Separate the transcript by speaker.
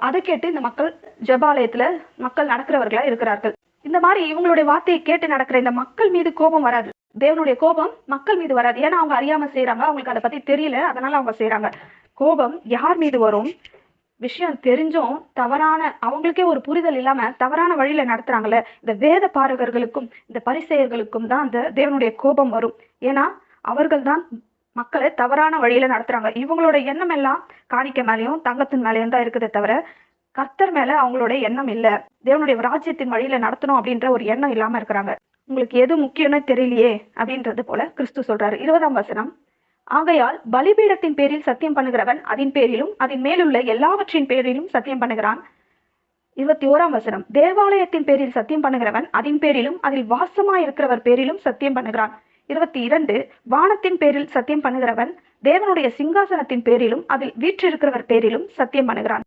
Speaker 1: அதை கேட்டு இந்த மக்கள் ஜெபாலயத்துல மக்கள் நடக்கிறவர்களா இருக்கிறார்கள். இந்த மாதிரி இவங்களுடைய வார்த்தையை கேட்டு நடக்கிற இந்த மக்கள் மீது கோபம் வராது. தேவனுடைய கோபம் மக்கள் மீது வராது. ஏன்னா அவங்க அறியாம செய்யறாங்க, அவங்களுக்கு அதை பத்தி தெரியல, அதனால அவங்க செய்யறாங்க. கோபம் யார் மீது வரும்? விஷயம் தெரிஞ்சும் தவறான, அவங்களுக்கே ஒரு புரிதல் இல்லாம தவறான வழியில நடத்துறாங்கல்ல, இந்த வேத பாரகர்களுக்கும் இந்த பரிசேயர்களுக்கும் தான் அந்த தேவனுடைய கோபம் வரும். ஏன்னா அவர்கள் தான் மக்களை தவறான வழியில நடத்துறாங்க. இவங்களோட எண்ணம் எல்லாம் காணிக்க மேலேயும் தங்கத்தின் மேலேயும் தான் இருக்குதே தவிர கர்த்தர் மேல அவங்களோட எண்ணம் இல்ல. தேவனுடைய ராஜ்யத்தின் வழியில நடத்தணும் அப்படின்ற ஒரு எண்ணம் இல்லாம இருக்கிறாங்க. உங்களுக்கு எது முக்கியம்னு தெரியலையே அப்படின்றது போல கிறிஸ்து சொல்றாரு. 20ஆம் வசனம், ஆகையால் பலிபீடத்தின் பேரில் சத்தியம் பண்ணுகிறவன் அதன் பேரிலும் அதன் மேலுள்ள எல்லாவற்றின் பேரிலும் சத்தியம் பண்ணுகிறான். 21ஆம் வசனம், தேவாலயத்தின் பேரில் சத்தியம் பண்ணுகிறவன் அதன் பேரிலும் அதில் வாசமா இருக்கிறவர் பேரிலும் சத்தியம் பண்ணுகிறான். 22, வானத்தின் பேரில் சத்தியம் பண்ணுகிறவன் தேவனுடைய சிங்காசனத்தின் பேரிலும் அதில் வீற்றிருக்கிறவர் பேரிலும் சத்தியம் பண்ணுகிறான்.